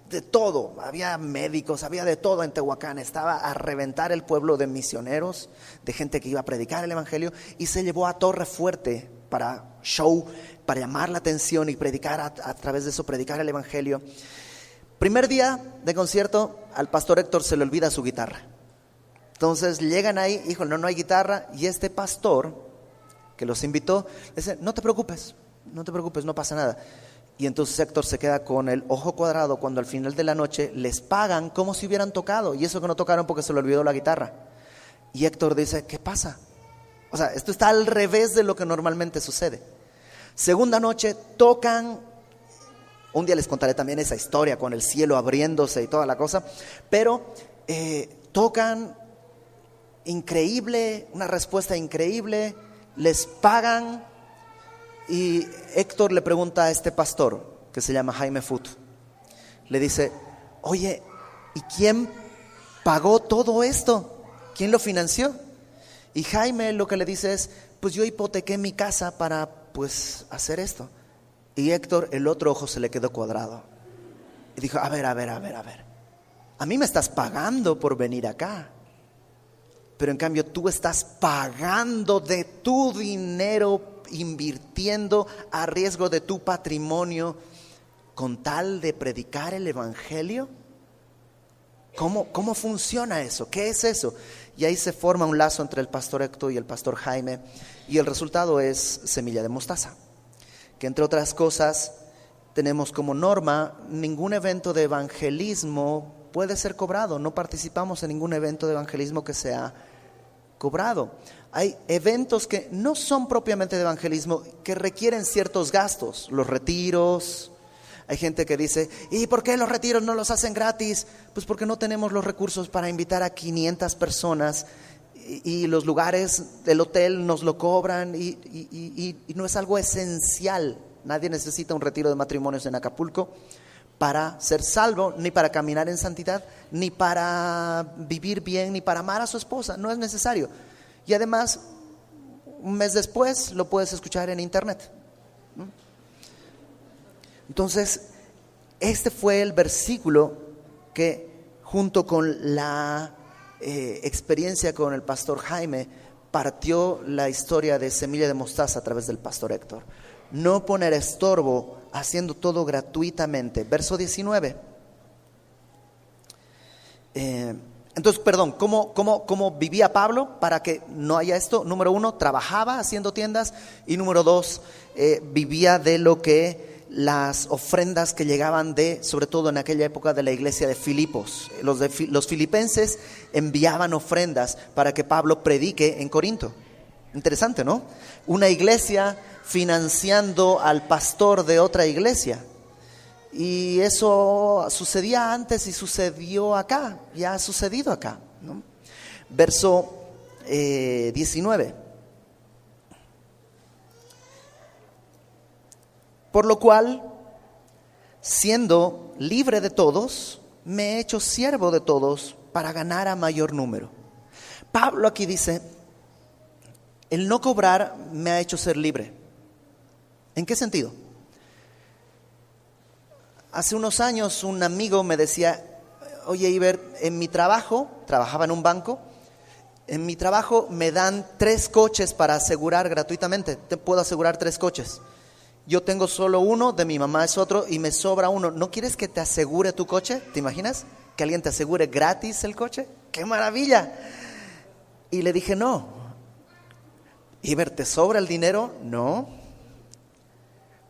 de todo, había médicos, había de todo en Tehuacán. Estaba a reventar el pueblo de misioneros, de gente que iba a predicar el evangelio, y se llevó a Torre Fuerte para show, para llamar la atención y predicar a través de eso, predicar el evangelio. Primer día de concierto, al pastor Héctor se le olvida su guitarra. Entonces llegan ahí, híjole, no hay guitarra, y este pastor que los invitó dice, no te preocupes, no pasa nada. Y entonces Héctor se queda con el ojo cuadrado cuando al final de la noche les pagan como si hubieran tocado, y eso que no tocaron porque se le olvidó la guitarra. Y Héctor dice, ¿qué pasa? O sea, esto está al revés de lo que normalmente sucede. Segunda noche tocan. Un día les contaré también esa historia con el cielo abriéndose y toda la cosa. Pero tocan increíble, una respuesta increíble, les pagan, y Héctor le pregunta a este pastor, que se llama Jaime Fut, le dice, oye, ¿Y quién pagó todo esto? ¿Quién lo financió? Y Jaime lo que le dice es, pues yo hipotequé mi casa para pues hacer esto. Y Héctor, el otro ojo se le quedó cuadrado. Y dijo, a ver. A mí me estás pagando por venir acá. Pero en cambio tú estás pagando de tu dinero, invirtiendo a riesgo de tu patrimonio con tal de predicar el evangelio. ¿Cómo funciona eso? ¿Qué es eso? Y ahí se forma un lazo entre el pastor Héctor y el pastor Jaime, y el resultado es Semilla de Mostaza, que entre otras cosas tenemos como norma: ningún evento de evangelismo puede ser cobrado. No participamos en ningún evento de evangelismo que sea cobrado. Hay eventos que no son propiamente de evangelismo, que requieren ciertos gastos, los retiros. Hay gente que dice, ¿y por qué los retiros no los hacen gratis? Pues porque no tenemos los recursos para invitar a 500 personas y los lugares del hotel nos lo cobran y no es algo esencial. Nadie necesita un retiro de matrimonios en Acapulco para ser salvo, ni para caminar en santidad, ni para vivir bien, ni para amar a su esposa. No es necesario. Y además, un mes después lo puedes escuchar en internet, ¿no? Entonces, este fue el versículo que, junto con la experiencia con el pastor Jaime, partió la historia de Semilla de Mostaza a través del pastor Héctor. No poner estorbo, haciendo todo gratuitamente. Verso 19. Entonces, perdón, ¿cómo vivía Pablo para que no haya esto? Número 1, trabajaba haciendo tiendas. Y número 2, vivía de lo que las ofrendas que llegaban sobre todo en aquella época, de la iglesia de Filipos. Los filipenses enviaban ofrendas para que Pablo predique en Corinto. Interesante, ¿no? Una iglesia financiando al pastor de otra iglesia. Y eso sucedía antes y sucedió acá, ya ha sucedido acá, ¿no? Verso 19. Por lo cual, siendo libre de todos, me he hecho siervo de todos para ganar a mayor número. Pablo aquí dice, el no cobrar me ha hecho ser libre. ¿En qué sentido? Hace unos años un amigo me decía, oye Iber, en mi trabajo, trabajaba en un banco, en mi trabajo me dan 3 coches para asegurar gratuitamente. Te puedo asegurar 3 coches. Yo tengo solo uno, de mi mamá es otro y me sobra uno. ¿No quieres que te asegure tu coche? ¿Te imaginas? ¿Que alguien te asegure gratis el coche? ¡Qué maravilla! Y le dije, no. Iber, ¿te sobra el dinero? No.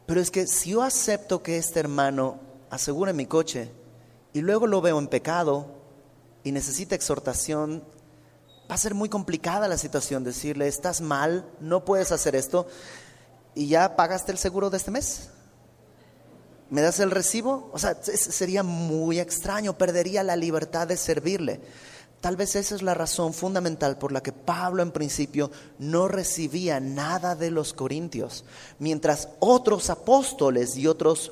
Pero es que si yo acepto que este hermano asegure mi coche y luego lo veo en pecado y necesita exhortación, va a ser muy complicada la situación. Decirle, estás mal, no puedes hacer esto. ¿Y ya pagaste el seguro de este mes? ¿Me das el recibo? O sea, sería muy extraño, perdería la libertad de servirle. Tal vez esa es la razón fundamental por la que Pablo en principio no recibía nada de los corintios, mientras otros apóstoles y otros,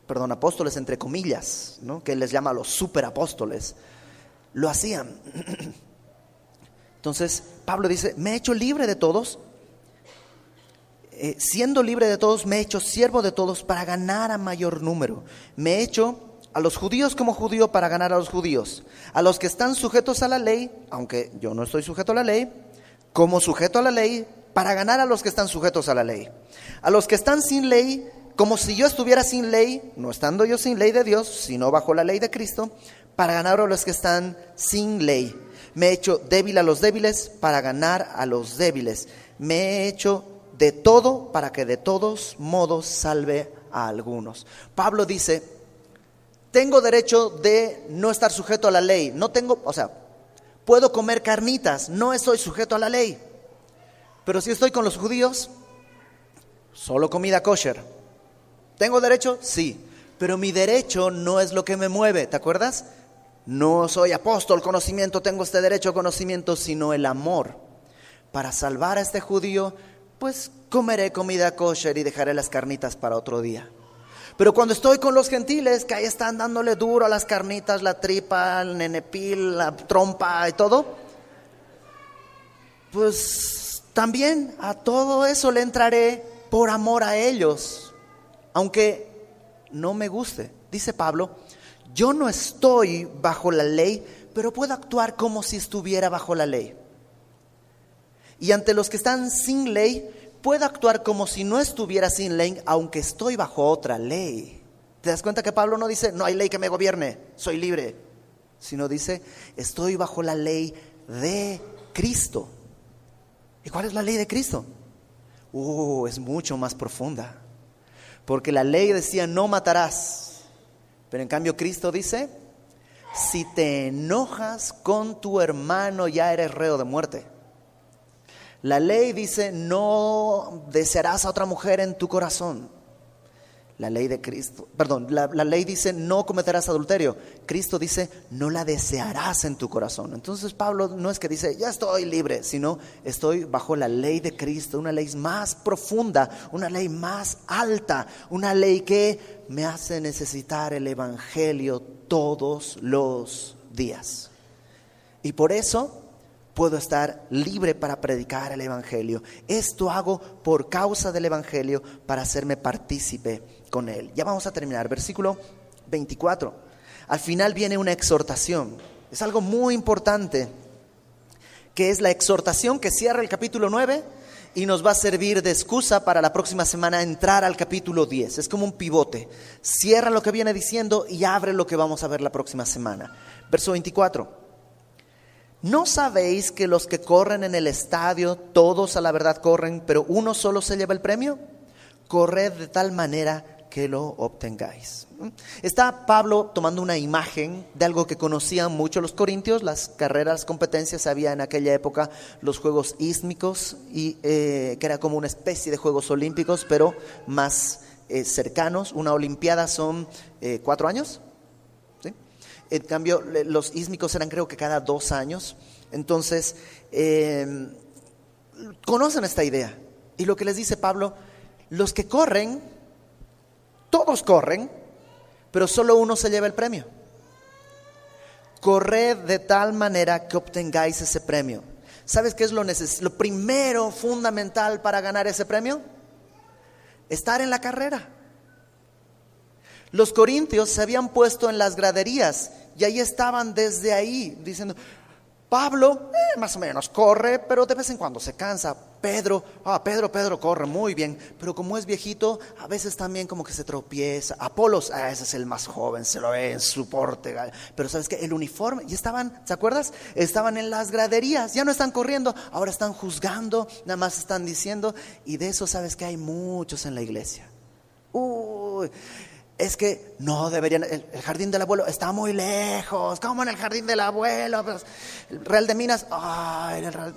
apóstoles entre comillas, ¿no?, que él les llama los superapóstoles, lo hacían. Entonces Pablo dice, me he hecho libre de todos. Siendo libre de todos, me he hecho siervo de todos para ganar a mayor número. Me he hecho a los judíos como judío para ganar a los judíos, a los que están sujetos a la ley, aunque yo no estoy sujeto a la ley, como sujeto a la ley, para ganar a los que están sujetos a la ley, a los que están sin ley, como si yo estuviera sin ley, no estando yo sin ley de Dios, sino bajo la ley de Cristo, para ganar a los que están sin ley. Me he hecho débil a los débiles para ganar a los débiles. Me he hecho de todo para que de todos modos salve a algunos. Pablo dice, tengo derecho de no estar sujeto a la ley. Puedo comer carnitas, no estoy sujeto a la ley. Pero si estoy con los judíos, solo comida kosher. ¿Tengo derecho? Sí. Pero mi derecho no es lo que me mueve, ¿te acuerdas? No soy apóstol, conocimiento, tengo este derecho a conocimiento, sino el amor. Para salvar a este judío, pues comeré comida kosher y dejaré las carnitas para otro día. Pero cuando estoy con los gentiles, que ahí están dándole duro a las carnitas, la tripa, el nenepil, la trompa y todo, pues también a todo eso le entraré por amor a ellos, aunque no me guste. Dice Pablo, yo no estoy bajo la ley, pero puedo actuar como si estuviera bajo la ley. Y ante los que están sin ley, puedo actuar como si no estuviera sin ley, aunque estoy bajo otra ley. ¿Te das cuenta que Pablo no dice, no hay ley que me gobierne, soy libre? Sino dice, estoy bajo la ley de Cristo. ¿Y cuál es la ley de Cristo? Es mucho más profunda. Porque la ley decía, no matarás. Pero en cambio Cristo dice, si te enojas con tu hermano, ya eres reo de muerte. La ley dice, no desearás a otra mujer en tu corazón. La ley de Cristo, la ley dice, no cometerás adulterio. Cristo dice, no la desearás en tu corazón. Entonces Pablo no es que dice, ya estoy libre, sino estoy bajo la ley de Cristo, una ley más profunda, una ley más alta, una ley que me hace necesitar el evangelio todos los días. Y por eso puedo estar libre para predicar el evangelio. Esto hago por causa del evangelio, para hacerme partícipe con él. Ya vamos a terminar, versículo 24. Al final viene una exhortación. Es algo muy importante, que es la exhortación que cierra el capítulo 9 y nos va a servir de excusa para la próxima semana entrar al capítulo 10. Es como un pivote. Cierra lo que viene diciendo y abre lo que vamos a ver la próxima semana. Verso 24. ¿No sabéis que los que corren en el estadio, todos a la verdad corren, pero uno solo se lleva el premio? Corred de tal manera que lo obtengáis. Está Pablo tomando una imagen de algo que conocían mucho los corintios. Las carreras, competencias, había en aquella época los juegos ístmicos, y que era como una especie de juegos olímpicos, pero más cercanos. Una olimpiada son 4 años. En cambio, los ístmicos eran, creo que cada 2 años. Entonces, conocen esta idea. Y lo que les dice Pablo, los que corren, todos corren, pero solo uno se lleva el premio. Corred de tal manera que obtengáis ese premio. ¿Sabes qué es lo primero fundamental para ganar ese premio? Estar en la carrera. Los corintios se habían puesto en las graderías y ahí estaban desde ahí diciendo, Pablo más o menos corre, pero de vez en cuando se cansa. Pedro corre muy bien, pero como es viejito, a veces también como que se tropieza. Apolos, ese es el más joven, se lo ve en su porte. Pero ¿sabes qué? El uniforme, y estaban, ¿se acuerdas? Estaban en las graderías, ya no están corriendo, ahora están juzgando, nada más están diciendo. Y de eso, ¿sabes qué? Hay muchos en la iglesia. Es que no deberían, el jardín del abuelo está muy lejos. ¿Cómo en el jardín del abuelo? Pues, el Real de Minas,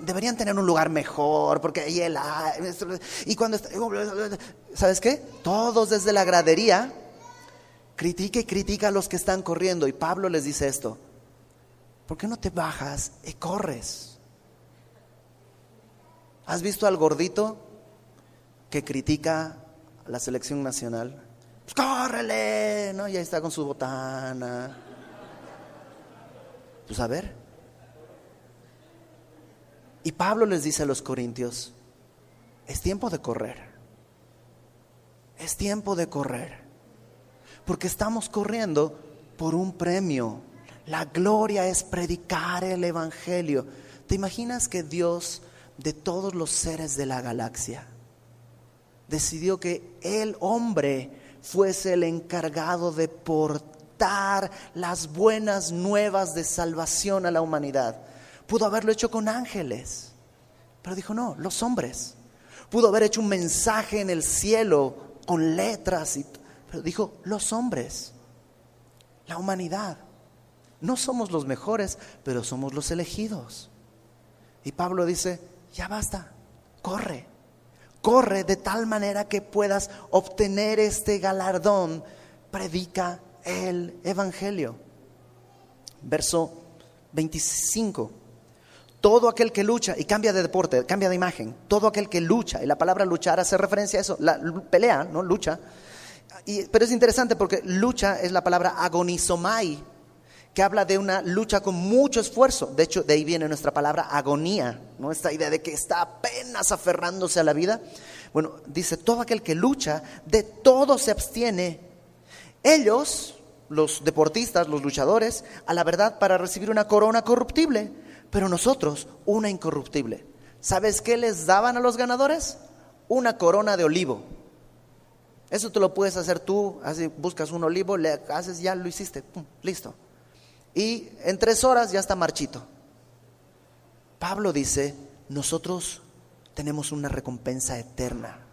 deberían tener un lugar mejor, porque ahí y cuando ¿sabes qué? Todos desde la gradería critica a los que están corriendo. Y Pablo les dice esto: ¿por qué no te bajas y corres? ¿Has visto al gordito que critica a la selección nacional? Pues córrele, ¿no? Y ahí está con su botana. Pues a ver. Y Pablo les dice a los corintios: es tiempo de correr. Es tiempo de correr. Porque estamos corriendo por un premio. La gloria es predicar el evangelio. ¿Te imaginas que Dios, de todos los seres de la galaxia, decidió que el hombre fuese el encargado de portar las buenas nuevas de salvación a la humanidad? Pudo haberlo hecho con ángeles, pero dijo no, los hombres. Pudo haber hecho un mensaje en el cielo con letras, pero dijo los hombres, la humanidad. No somos los mejores, pero somos los elegidos. Y Pablo dice: ya basta, corre de tal manera que puedas obtener este galardón. Predica el evangelio. Verso 25. Todo aquel que lucha, y cambia de deporte, cambia de imagen. Todo aquel que lucha, y la palabra luchar hace referencia a eso, la pelea, no lucha. Pero es interesante porque lucha es la palabra agonizomai, que habla de una lucha con mucho esfuerzo. De hecho, de ahí viene nuestra palabra agonía, ¿no? Esta idea de que está apenas aferrándose a la vida. Bueno, dice, todo aquel que lucha, de todo se abstiene. Ellos, los deportistas, los luchadores, a la verdad para recibir una corona corruptible, pero nosotros una incorruptible. ¿Sabes qué les daban a los ganadores? Una corona de olivo. Eso te lo puedes hacer tú, así buscas un olivo, le haces, ya lo hiciste, pum, listo. Y en 3 horas ya está marchito. Pablo dice, nosotros tenemos una recompensa eterna.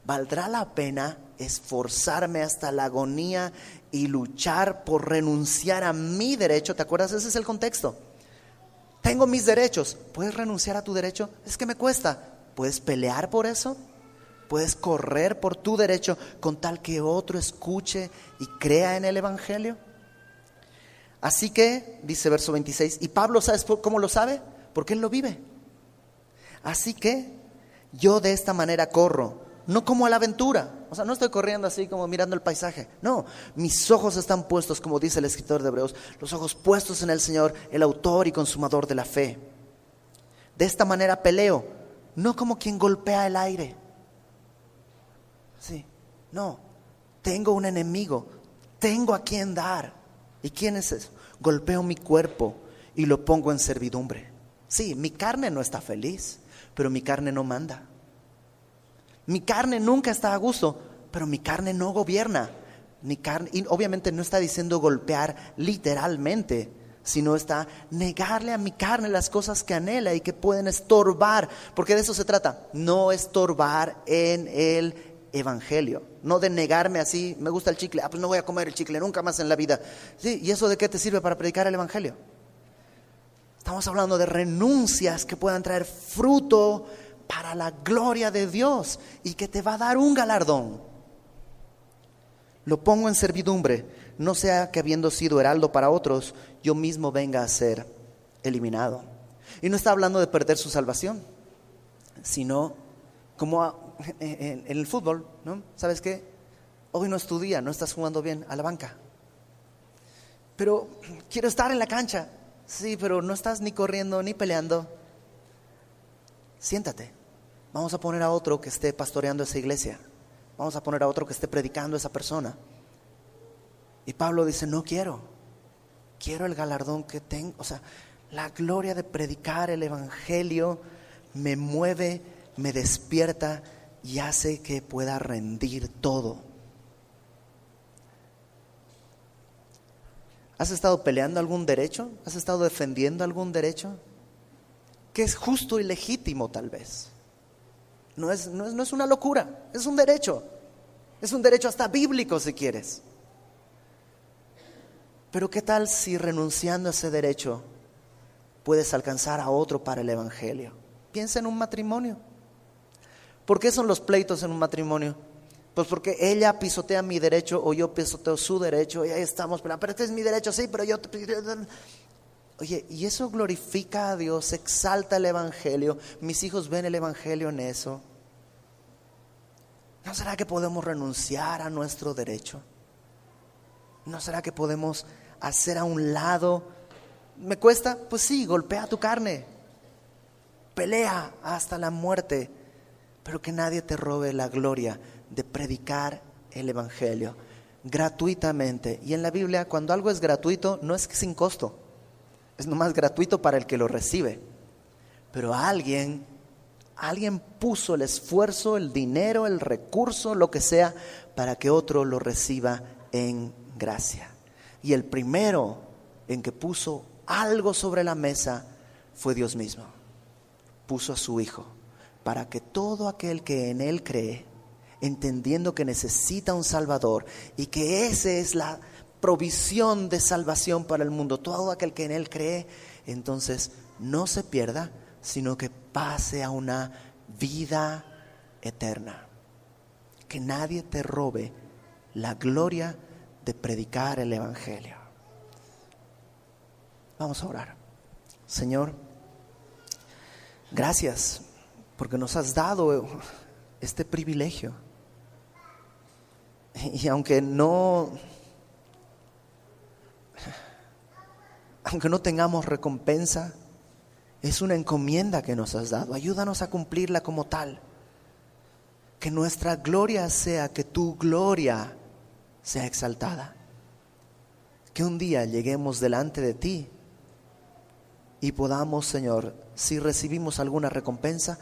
¿Valdrá la pena esforzarme hasta la agonía y luchar por renunciar a mi derecho? ¿Te acuerdas? Ese es el contexto. Tengo mis derechos. ¿Puedes renunciar a tu derecho? Es que me cuesta. ¿Puedes pelear por eso? ¿Puedes correr por tu derecho con tal que otro escuche y crea en el evangelio? Así que, dice verso 26, y Pablo, ¿sabes cómo lo sabe? Porque él lo vive. Así que yo de esta manera corro, no como a la aventura. O sea, no estoy corriendo así como mirando el paisaje. No, mis ojos están puestos, como dice el escritor de Hebreos, los ojos puestos en el Señor, el autor y consumador de la fe. De esta manera peleo, no como quien golpea el aire. Sí, no, tengo un enemigo, tengo a quien dar. ¿Y quién es eso? Golpeo mi cuerpo y lo pongo en servidumbre. Sí, mi carne no está feliz, pero mi carne no manda. Mi carne nunca está a gusto, pero mi carne no gobierna. Mi carne, y obviamente no está diciendo golpear literalmente, sino está negarle a mi carne las cosas que anhela y que pueden estorbar, porque de eso se trata, no estorbar en el evangelio, no de negarme así, me gusta el chicle, pues no voy a comer el chicle nunca más en la vida. Sí, ¿y eso de qué te sirve para predicar el evangelio? Estamos hablando de renuncias que puedan traer fruto para la gloria de Dios y que te va a dar un galardón. Lo pongo en servidumbre, no sea que habiendo sido heraldo para otros, yo mismo venga a ser eliminado. Y no está hablando de perder su salvación, sino como en el fútbol, ¿no? ¿Sabes qué? Hoy no es tu día, no estás jugando bien, a la banca. Pero quiero estar en la cancha. Sí, pero no estás ni corriendo ni peleando. Siéntate. Vamos a poner a otro que esté pastoreando esa iglesia. Vamos a poner a otro que esté predicando a esa persona. Y Pablo dice, no quiero el galardón que tengo. O sea, la gloria de predicar el evangelio me mueve, me despierta y hace que pueda rendir todo. ¿Has estado peleando algún derecho? ¿Has estado defendiendo algún derecho? Que es justo y legítimo tal vez. No es una locura, es un derecho. Es un derecho hasta bíblico si quieres. Pero ¿qué tal si renunciando a ese derecho puedes alcanzar a otro para el evangelio? Piensa en un matrimonio. ¿Por qué son los pleitos en un matrimonio? Pues porque ella pisotea mi derecho o yo pisoteo su derecho y ahí estamos, pero este es mi derecho, sí, pero yo... Oye, y eso glorifica a Dios, exalta el evangelio, mis hijos ven el evangelio en eso. ¿No será que podemos renunciar a nuestro derecho? ¿No será que podemos hacer a un lado? ¿Me cuesta? Pues sí, golpea tu carne, pelea hasta la muerte, pero que nadie te robe la gloria de predicar el evangelio gratuitamente. Y en la Biblia, cuando algo es gratuito, no es sin costo, es nomás gratuito para el que lo recibe. Pero alguien puso el esfuerzo, el dinero, el recurso, lo que sea, para que otro lo reciba en gracia. Y el primero en que puso algo sobre la mesa fue Dios mismo. Puso a su Hijo para que todo aquel que en Él cree, entendiendo que necesita un Salvador y que esa es la provisión de salvación para el mundo, todo aquel que en Él cree, entonces no se pierda, sino que pase a una vida eterna. Que nadie te robe la gloria de predicar el evangelio. Vamos a orar. Señor, gracias porque nos has dado este privilegio. Y aunque no tengamos recompensa, es una encomienda que nos has dado. Ayúdanos a cumplirla como tal. Que nuestra gloria sea que tu gloria sea exaltada. Que un día lleguemos delante de ti y podamos, Señor, si recibimos alguna recompensa,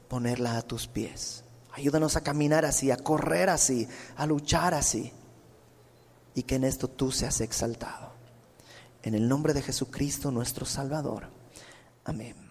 ponerla a tus pies. Ayúdanos a caminar así, a correr así, a luchar así. Y que en esto tú seas exaltado. En el nombre de Jesucristo nuestro Salvador. Amén.